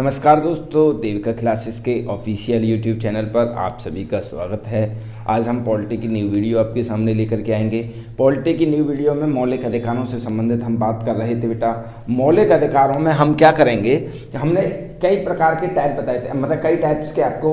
नमस्कार दोस्तों, देविका क्लासेस के ऑफिशियल यूट्यूब चैनल पर आप सभी का स्वागत है। आज हम पॉलिटी की न्यू वीडियो आपके सामने लेकर के आएंगे। पॉलिटी की न्यू वीडियो में मौलिक अधिकारों से संबंधित हम बात कर रहे थे। बेटा, मौलिक अधिकारों में हम क्या करेंगे, हमने कई प्रकार के टाइप बताए थे, मतलब कई टाइप्स के आपको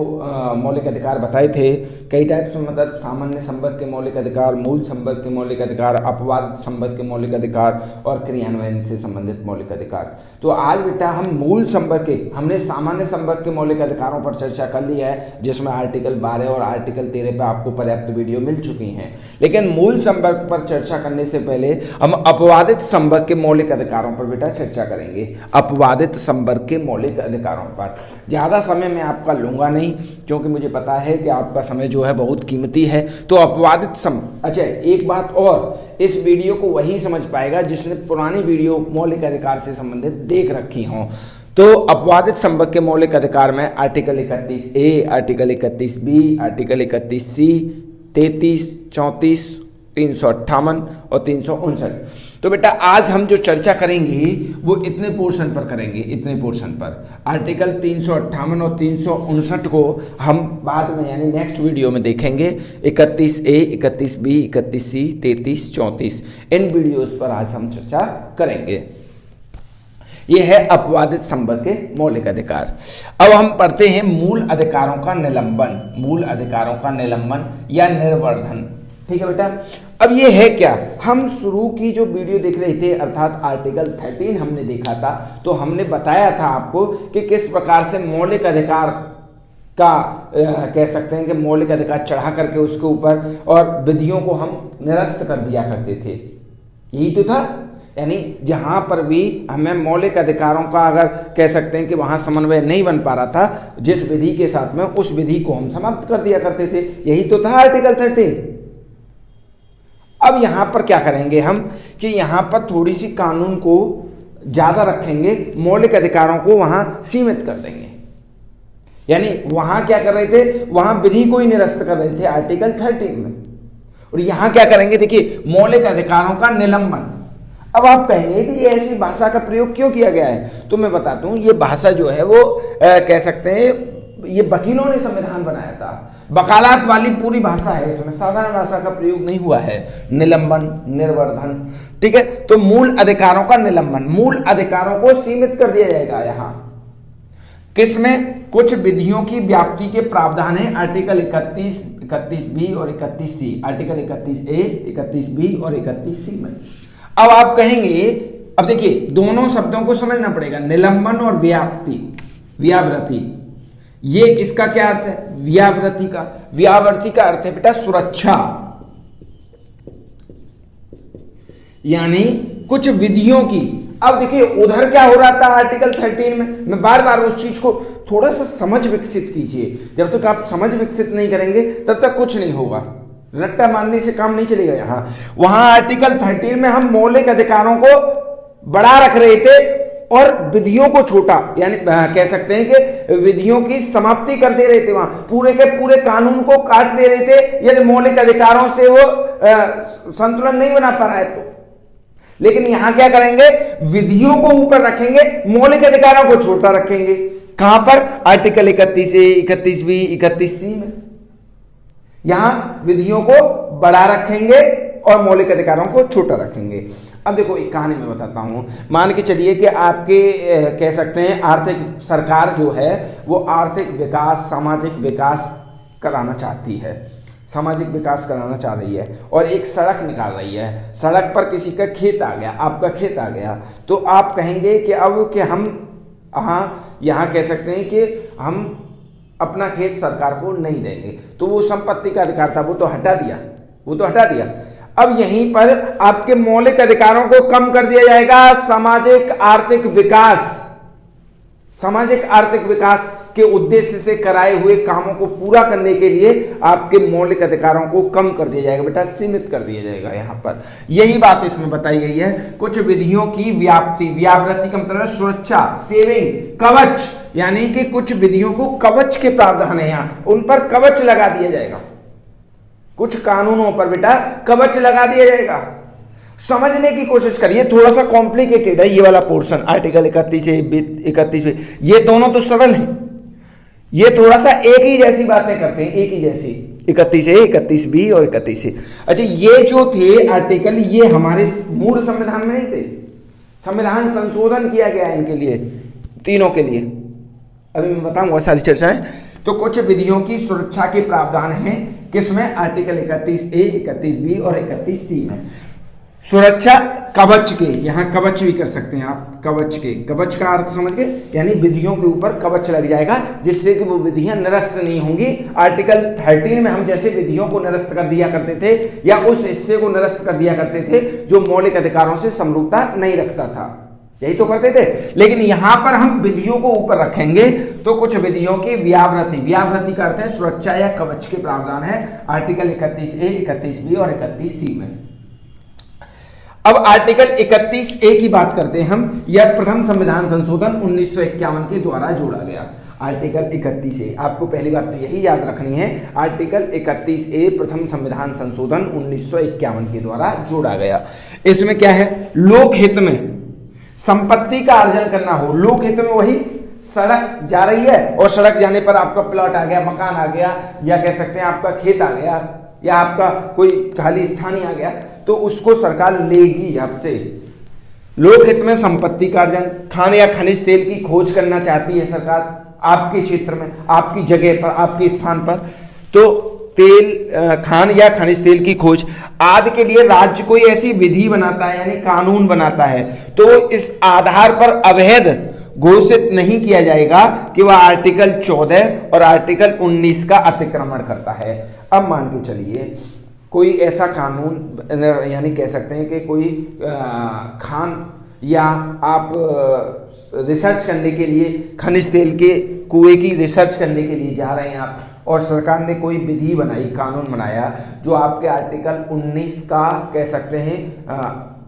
मौलिक अधिकार बताए थे। कई टाइप्स में मतलब सामान्य संवर्ग के मौलिक अधिकार, मूल संवर्ग के मौलिक अधिकार, अपवाद संवर्ग के मौलिक अधिकार और क्रियान्वयन से संबंधित मौलिक अधिकार। तो आज बेटा हम मूल संवर्ग के, हमने सामान्य संवर्ग के मौलिक अधिकारों पर चर्चा कर ली है, जिसमें आर्टिकल 12 और आर्टिकल 13 पे आपको पर्याप्त वीडियो मिल चुकी हैं। लेकिन मूल संवर्ग पर चर्चा करने से पहले हम अपवादित संवर्ग के मौलिक अधिकारों पर बेटा चर्चा करेंगे। अपवादित संवर्ग के मौलिक अधिकारों पर ज्यादा समय मैं आपका लूंगा नहीं, क्योंकि मुझे पता है कि आपका समय जो है बहुत कीमती है। तो अपवादित अच्छा, एक बात और, इस वीडियो को वही समझ पाएगा जिसने पुरानी वीडियो मौलिक अधिकार से संबंधित देख रखी हो। तो अपवादित संवर्ग के मौलिक अधिकार में article 31A, article 31B, article 31C, 33, 34, 358 और 359। तो बेटा आज हम जो चर्चा करेंगे वो इतने पोर्शन पर करेंगे, इतने पोर्शन पर। आर्टिकल 358 और 359 को हम बाद में यानी नेक्स्ट वीडियो में देखेंगे। 31A, 31B, 31C, 33, 34 इन वीडियोस पर आज हम चर्चा करेंगे। यह है अपवादित संवर्ग के मौलिक अधिकार। अब हम पढ़ते हैं मूल अधिकारों का निलंबन, मूल अधिकारों का निलंबन या निर्वर्धन। ठीक है बेटा, अब ये है क्या, हम शुरू की जो वीडियो देख रहे थे अर्थात आर्टिकल 13 हमने देखा था, तो हमने बताया था आपको कि किस प्रकार से मौलिक अधिकार का कह सकते हैं कि मौलिक अधिकार चढ़ा करके उसके ऊपर और विधियों को हम निरस्त कर दिया करते थे। यही तो था, यानी जहां पर भी हमें मौलिक अधिकारों का अगर कह सकते हैं कि वहां समन्वय नहीं बन पा रहा था जिस विधि के साथ में, उस विधि को हम समाप्त कर दिया करते थे। यही तो था आर्टिकल 13। अब यहां पर क्या करेंगे हम कि यहां पर थोड़ी सी कानून को ज्यादा रखेंगे, मौलिक अधिकारों को वहां सीमित कर देंगे। यानी वहां क्या कर रहे थे, वहां विधि को ही निरस्त कर रहे थे आर्टिकल 13 में, और यहां क्या करेंगे, देखिए मौलिक अधिकारों का निलंबन। अब आप कहेंगे कि ये ऐसी भाषा का प्रयोग क्यों किया गया है, तो मैं बताता हूं। ये भाषा जो है वो कह सकते हैं ये वकीलों ने संविधान बनाया था, वकालत वाली पूरी भाषा है, इसमें साधारण भाषा का प्रयोग नहीं हुआ है। निलंबन, निर्वर्धन, ठीक है। तो मूल अधिकारों का निलंबन, मूल अधिकारों को सीमित कर दिया जाएगा। यहां किसमें, कुछ विधियों की व्याप्ति के प्रावधान है आर्टिकल 31, 31B और 31C, आर्टिकल 31A, 31B और 31C में। अब आप कहेंगे, अब देखिए दोनों शब्दों को समझना पड़ेगा, निलंबन और व्याप्ति, व्यावृत्ति। ये इसका क्या अर्थ है, व्यावृत्ति का, व्यावृत्ति का अर्थ है बेटा सुरक्षा, यानी कुछ विधियों की। अब देखिए उधर क्या हो रहा था आर्टिकल 13 में, मैं बार बार उस चीज को थोड़ा सा समझ विकसित कीजिए। जब तक आप समझ विकसित नहीं करेंगे तब तक कुछ नहीं होगा, रट्टा मारने से काम नहीं चलेगा। यहां वहां आर्टिकल 13 में हम मौलिक अधिकारों को बड़ा रख रहे थे और विधियों को छोटा, यानी कह सकते हैं कि विधियों की समाप्ति कर दे रहे थे। वहां पूरे के पूरे कानून को काट दे रहे थे यदि मौलिक अधिकारों से वो संतुलन नहीं बना पा रहा है तो। लेकिन यहां क्या करेंगे, विधियों को ऊपर रखेंगे, मौलिक अधिकारों को छोटा रखेंगे। कहां पर, आर्टिकल 31A, 31B, 31C में। यहां विधियों को बड़ा रखेंगे और मौलिक अधिकारों को छोटा रखेंगे। अब देखो एक कहानी मैं बताता हूं। मान के चलिए कि आपके कह सकते हैं आर्थिक सरकार जो है वो आर्थिक विकास, सामाजिक विकास कराना चाहती है, सामाजिक विकास कराना चाह रही है और एक सड़क निकाल रही है। सड़क पर किसी का खेत आ गया, आपका खेत आ गया, तो आप कहेंगे कि अब कि हम यहाँ कह सकते हैं कि हम अपना खेत सरकार को नहीं देंगे, तो वो संपत्ति का अधिकार था वो तो हटा दिया, वो तो हटा दिया। अब यहीं पर आपके मौलिक अधिकारों को कम कर दिया जाएगा। सामाजिक आर्थिक विकास, सामाजिक आर्थिक विकास के उद्देश्य से कराए हुए कामों को पूरा करने के लिए आपके मौलिक अधिकारों को कम कर दिया जाएगा बेटा, सीमित कर दिया जाएगा। यहां पर यही बात इसमें बताई गई है। कुछ विधियों की व्याप्ति, व्यावृत्ति का मतलब सुरक्षा, सेविंग, कवच, यानी कि कुछ विधियों को कवच के प्रावधान है, यहां उन पर कवच लगा दिया जाएगा। कुछ कानूनों पर बेटा कवच लगा दिया जाएगा। समझने की कोशिश करिए, थोड़ा सा कॉम्प्लिकेटेड है ये वाला पोर्शन, आर्टिकल 31 ए 31 बी, ये दोनों तो सरल हैं, ये थोड़ा सा एक ही जैसी बातें करते हैं, एक ही जैसी, 31 ए 31 बी और 31 ए। अच्छा, ये जो थे आर्टिकल, ये हमारे मूल संविधान में नहीं थे, संविधान संशोधन किया गया इनके लिए, तीनों के लिए, अभी मैं बताऊंगा सारी चर्चाएं। तो कुछ विधियों की सुरक्षा के प्रावधान हैं किसमें, आर्टिकल 31 ए 31 बी और 31 सी में। सुरक्षा कवच के, यहां कवच भी कर सकते हैं आप, कवच के, कवच का अर्थ समझ गए, यानी विधियों के ऊपर कवच लग जाएगा जिससे कि वो विधियां निरस्त नहीं होंगी। आर्टिकल 13 में हम जैसे विधियों को निरस्त कर दिया करते थे या उस हिस्से को निरस्त कर दिया करते थे जो मौलिक अधिकारों से समरूपता नहीं रखता था, यही तो करते थे। लेकिन यहां पर हम विधियों को ऊपर रखेंगे तो कुछ विधियों की व्यावृत्ति, व्यावृत्ति का अर्थ है सुरक्षा या कवच के प्रावधान है आर्टिकल 31 ए 31 बी और 31 सी में। अब आर्टिकल 31 ए की बात करते हैं हम, यह प्रथम संविधान संशोधन 1951 के द्वारा जोड़ा गया। आर्टिकल 31 ए, आपको पहली बात तो यही याद रखनी है, आर्टिकल 31 ए प्रथम संविधान संशोधन 1951 के द्वारा जोड़ा गया। इसमें क्या है, लोक हित में संपत्ति का अर्जन करना हो, लोक हित में वही सड़क जा रही है और सड़क जाने पर आपका प्लॉट आ गया, मकान आ गया, या कह सकते हैं आपका खेत आ गया, या आपका कोई खाली स्थान ही आ गया, तो उसको सरकार लेगी आपसे। लोकहित में संपत्ति का अर्जन, खान या खनिज तेल की खोज करना चाहती है सरकार आपके क्षेत्र में, आपकी जगह पर, आपके स्थान पर, तो तेल, खान या खनिज तेल की खोज आदि के लिए राज्य कोई ऐसी विधि बनाता है, यानी कानून बनाता है, तो इस आधार पर अवैध घोषित नहीं किया जाएगा कि वह आर्टिकल 14 और आर्टिकल 19 का अतिक्रमण करता है। अब मान के चलिए कोई ऐसा कानून, यानी कह सकते हैं कि कोई खान, या आप रिसर्च करने के लिए खनिज तेल के कुएं की रिसर्च करने के लिए जा रहे हैं आप, और सरकार ने कोई विधि बनाई, कानून बनाया जो आपके आर्टिकल 19 का कह सकते हैं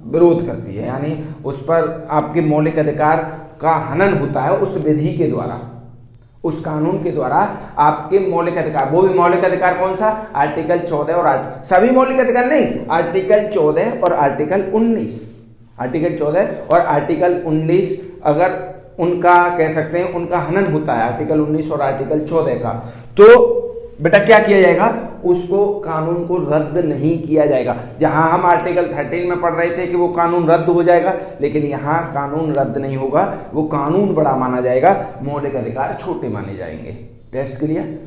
विरोध करती है, यानी उस पर आपके मौलिक अधिकार का हनन होता है उस विधि के द्वारा, उस कानून के द्वारा आपके मौलिक अधिकार, वो भी मौलिक अधिकार कौन सा, आर्टिकल 14 और सभी मौलिक अधिकार नहीं, आर्टिकल 14 और आर्टिकल 19, आर्टिकल 14 और आर्टिकल 19 अगर उनका कह सकते हैं उनका हनन होता है, आर्टिकल 19 और आर्टिकल 14 का, तो बेटा क्या किया जाएगा, उसको कानून को रद्द नहीं किया जाएगा। जहां हम आर्टिकल 13 में पढ़ रहे थे कि वो कानून रद्द हो जाएगा, लेकिन यहां कानून रद्द नहीं होगा, वो कानून बड़ा माना जाएगा, मौलिक अधिकार छोटे माने जाएंगे। Test clear?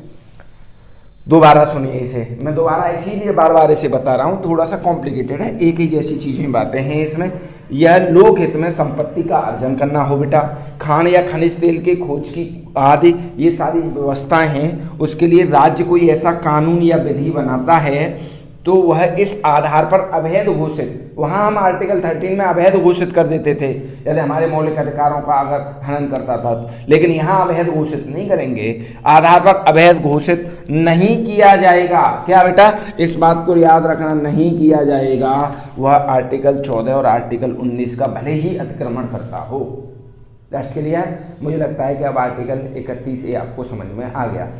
दोबारा सुनिए इसे, मैं दोबारा इसीलिए बार बार इसे बता रहा हूं, थोड़ा सा कॉम्प्लिकेटेड है, एक ही जैसी चीजें बातें हैं इसमें। यह लोक हित में संपत्ति का अर्जन करना हो बेटा, खान या खनिज तेल के खोज की आदि ये सारी व्यवस्थाएं हैं, उसके लिए राज्य कोई ऐसा कानून या विधि बनाता है तो वह इस आधार पर अवैध घोषित, वहां हम आर्टिकल 13 में अवैध घोषित कर देते थे यदि हमारे मौलिक अधिकारों का अगर हनन करता था, लेकिन यहां अवैध घोषित नहीं करेंगे, आधार पर अवैध घोषित नहीं किया जाएगा। क्या बेटा, इस बात को याद रखना, नहीं किया जाएगा, वह आर्टिकल 14 और आर्टिकल 19 का भले ही अतिक्रमण करता हो। That's clear? मुझे लगता है कि अब आर्टिकल 31 ए आपको समझ में आ गया।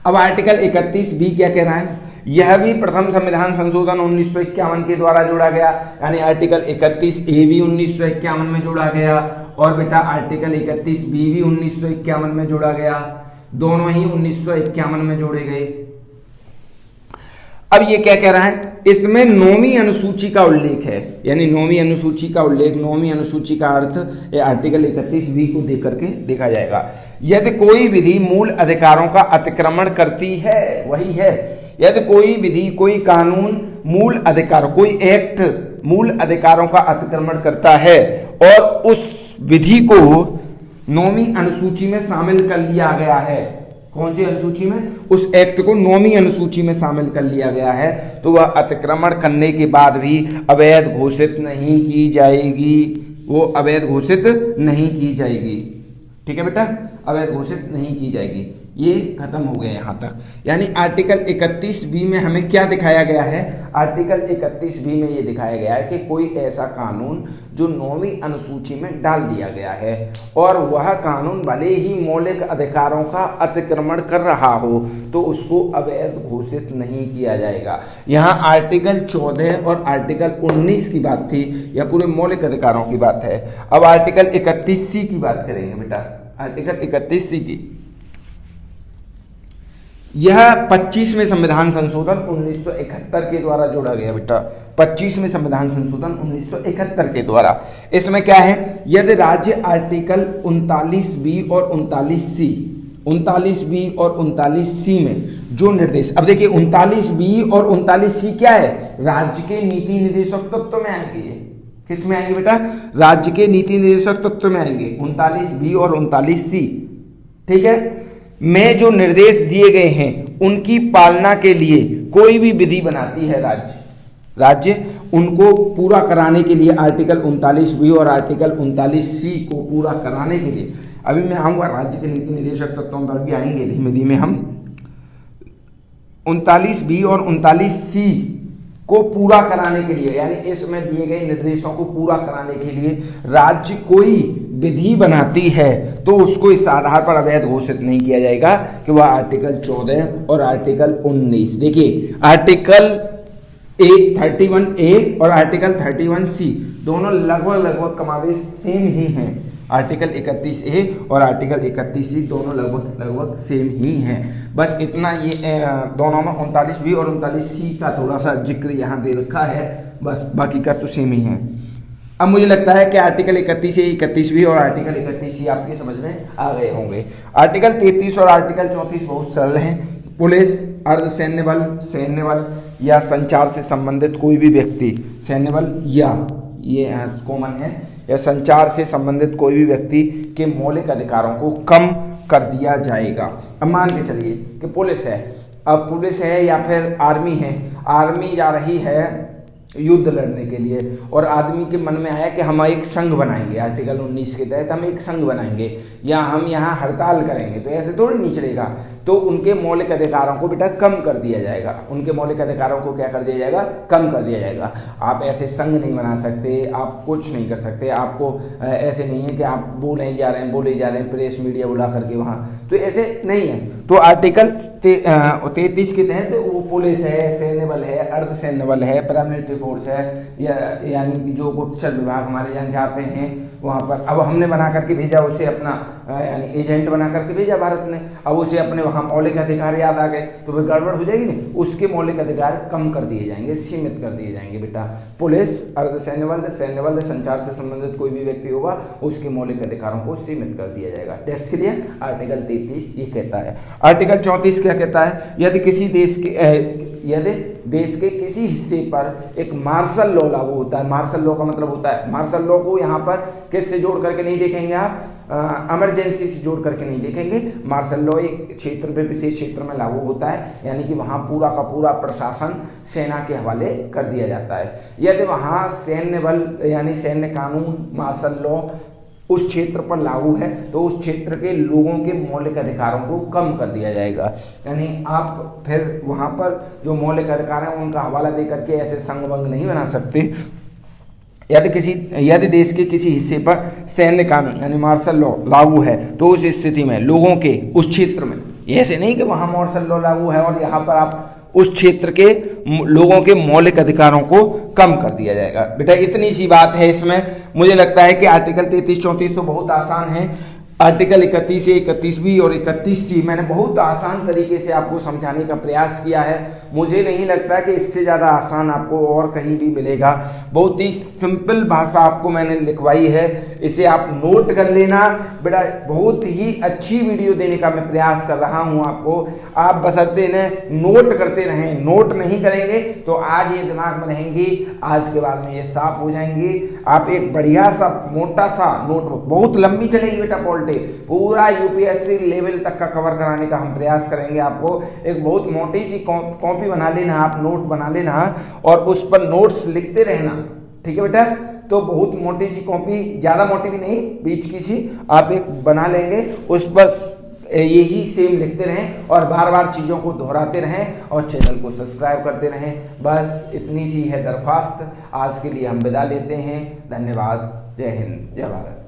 अब आर्टिकल 31 बी क्या कह रहा है, यह भी प्रथम संविधान संशोधन 1951 के द्वारा जोड़ा गया, यानी आर्टिकल 31 ए भी 1951 में जोड़ा गया और बेटा आर्टिकल 31 बी भी 1951 में जोड़ा गया, दोनों ही 1951 में जोड़े गए। अब ये क्या कह रहा है, इसमें 9वीं अनुसूची का उल्लेख है, यानी 9वीं अनुसूची का उल्लेख, 9वीं अनुसूची का अर्थ आर्टिकल 31 बी को देख करके देखा जाएगा। यदि कोई विधि मूल अधिकारों का अतिक्रमण करती है, वही है, यदि कोई विधि, कोई कानून मूल अधिकार, कोई एक्ट मूल अधिकारों का अतिक्रमण करता है और उस विधि को 9वीं अनुसूची में शामिल कर लिया गया है, कौन सी अनुसूची में, उस एक्ट को 9वीं अनुसूची में शामिल कर लिया गया है, तो वह अतिक्रमण करने के बाद भी अवैध घोषित नहीं की जाएगी, वो अवैध घोषित नहीं की जाएगी। ठीक है बेटा, अवैध घोषित नहीं की जाएगी। ये खत्म हो गए यहाँ तक। यानी आर्टिकल 31B में हमें क्या दिखाया गया है, आर्टिकल 31B में ये दिखाया गया है कि कोई ऐसा कानून जो 9वीं अनुसूची में डाल दिया गया है और वह कानून भले ही मौलिक अधिकारों का अतिक्रमण कर रहा हो तो उसको अवैध घोषित नहीं किया जाएगा। यहाँ आर्टिकल 14 और आर्टिकल 19 की बात थी, यह पूरे मौलिक अधिकारों की बात है। अब आर्टिकल 31C की बात करेंगे बेटा, आर्टिकल 31C की, यह 25वें संविधान संशोधन 1971 के द्वारा जोड़ा गया बेटा, 25वें संविधान संशोधन 1971 के द्वारा। इसमें क्या है, यदि राज्य आर्टिकल 39B और 39C, 39B और 39C में जो निर्देश, अब देखिए 39B और 39C क्या है, राज्य के नीति निर्देशक तत्व में आएंगे। किस में आएंगे बेटा, राज्य के नीति निर्देशक तत्व में आएंगे 39B और 39C, ठीक है। में जो निर्देश दिए गए हैं उनकी पालना के लिए कोई भी विधि बनाती है राज्य उनको पूरा कराने के लिए आर्टिकल 39B और आर्टिकल 39C को पूरा कराने के लिए, अभी मैं आऊंगा राज्य के नीति निर्देशक तत्वों पर भी आएंगे धीमे धीमे हम। 39B और 39C को पूरा कराने के लिए, यानी इसमें दिए गए निर्देशों को पूरा कराने के लिए राज्य कोई विधि बनाती है तो उसको इस आधार पर अवैध घोषित नहीं किया जाएगा कि वह आर्टिकल 14 और आर्टिकल 19, देखिए आर्टिकल 31A और आर्टिकल 31C दोनों लगभग कमावे सेम ही हैं। आर्टिकल 31A और आर्टिकल 31C दोनों लगभग सेम ही हैं। बस इतना, ये दोनों में 39B और 39C का थोड़ा सा जिक्र यहाँ दे रखा है, बस बाकी का तो सेम ही है। अब मुझे लगता है कि आर्टिकल 31A, 31B और आर्टिकल 31C आपके समझ में आ गए होंगे। आर्टिकल 33 और आर्टिकल 34 बहुत सरल हैं। पुलिस, अर्धसैन्य बल, सैन्य बल या संचार से संबंधित कोई भी व्यक्ति, सैन्य बल या ये कॉमन है, या संचार से संबंधित कोई भी व्यक्ति के मौलिक अधिकारों को कम कर दिया जाएगा। अब मान के चलिए कि पुलिस है, अब पुलिस है या फिर आर्मी है, आर्मी जा रही है युद्ध लड़ने के लिए और आदमी के मन में आया कि हम एक संघ बनाएंगे, आर्टिकल 19 के तहत हम एक संघ बनाएंगे या हम यहाँ हड़ताल करेंगे, तो ऐसे थोड़ी नहीं चलेगा। तो उनके मौलिक अधिकारों को बेटा कम कर दिया जाएगा, उनके मौलिक अधिकारों को क्या कर दिया जाएगा, कम कर दिया जाएगा। आप ऐसे संघ नहीं बना सकते, आप कुछ नहीं कर सकते, आपको ऐसे नहीं है कि आप बोले जा रहे हैं प्रेस मीडिया बुला करके वहाँ, तो ऐसे नहीं है। तो आर्टिकल 33 के तहत वो पुलिस है, सैन्य बल है, अर्धसैन्य बल है, पैरामिलिट्री फोर्स है, या यानी जो गुप्तचर विभाग हमारे यहाँ जहाँ पे हैं वहाँ पर, अब हमने बना करके भेजा उसे अपना यानी एजेंट बना करके भेजा भारत ने, अब उसे अपने वहाँ मौलिक अधिकार याद आ गए तो फिर गड़बड़ हो जाएगी नहीं, उसके मौलिक अधिकार कम कर दिए जाएंगे, सीमित कर दिए जाएंगे बेटा। पुलिस, अर्धसैन्य बल, सैन्य बल, संचार से संबंधित कोई भी व्यक्ति होगा उसके मौलिक अधिकारों को सीमित कर दिया जाएगा। टेस्ट के लिए आर्टिकल 33 ये कहता है। आर्टिकल 34 क्या कहता है, यदि देश के किसी हिस्से पर एक मार्शल लॉ लागू होता है, मार्शल लॉ का मतलब होता है, मार्शल लॉ को यहाँ पर किससे जोड़ करके नहीं देखेंगे आप, इमरजेंसी से जोड़ करके नहीं देखेंगे। मार्शल लॉ एक क्षेत्र पे, विशेष क्षेत्र में लागू होता है, यानी कि वहाँ पूरा का पूरा प्रशासन सेना के हवाले कर दिया जाता है। यदि वहाँ सैन्य बल यानी सैन्य कानून, मार्शल लॉ उस क्षेत्र पर लागू है तो उस क्षेत्र के लोगों के मौलिक अधिकारों को कम कर दिया जाएगा। यानी आप फिर वहाँ पर जो मौलिक अधिकार हैं उनका हवाला दे करके ऐसे संघ वंग नहीं बना सकते। यदि देश के किसी हिस्से पर सैन्य कानून यानी मार्शल लॉ लागू है तो उस स्थिति में लोगों के उस क्षेत्र में, ऐसे नहीं कि वहाँ मार्शल लॉ लागू है और यहाँ पर आप उस क्षेत्र के लोगों के मौलिक अधिकारों को कम कर दिया जाएगा। बेटा इतनी सी बात है इसमें। मुझे लगता है कि आर्टिकल 33-34 तो बहुत आसान है। आर्टिकल 31A, 31B और 31C मैंने बहुत आसान तरीके से आपको समझाने का प्रयास किया है। मुझे नहीं लगता कि इससे ज़्यादा आसान आपको और कहीं भी मिलेगा। बहुत ही सिंपल भाषा आपको मैंने लिखवाई है, इसे आप नोट कर लेना बेटा। बहुत ही अच्छी वीडियो देने का मैं प्रयास कर रहा हूं आपको। आप बशर्ते इन्हें नोट करते रहें, नोट नहीं करेंगे तो आज ये दिमाग में रहेंगी, आज के बाद में ये साफ हो जाएंगी। आप एक बढ़िया सा मोटा सा नोटबुक, बहुत लंबी चलेगी बेटा पॉलिटी, पूरा यूपीएससी लेवल तक का कवर कराने का हम प्रयास करेंगे। आपको एक बहुत मोटी सी कॉपी बना लेना, आप नोट बना लेना और उस पर नोट्स लिखते रहना, ठीक है बेटा। तो बहुत मोटी सी कॉपी, ज्यादा मोटी भी नहीं, बीच की सी आप एक बना लेंगे, उस पर यही सेम लिखते रहें और बार बार चीज़ों को दोहराते रहें और चैनल को सब्सक्राइब करते रहें। बस इतनी सी है दरख्वास्त। आज के लिए हम विदा लेते हैं। धन्यवाद। जय हिंद, जय भारत।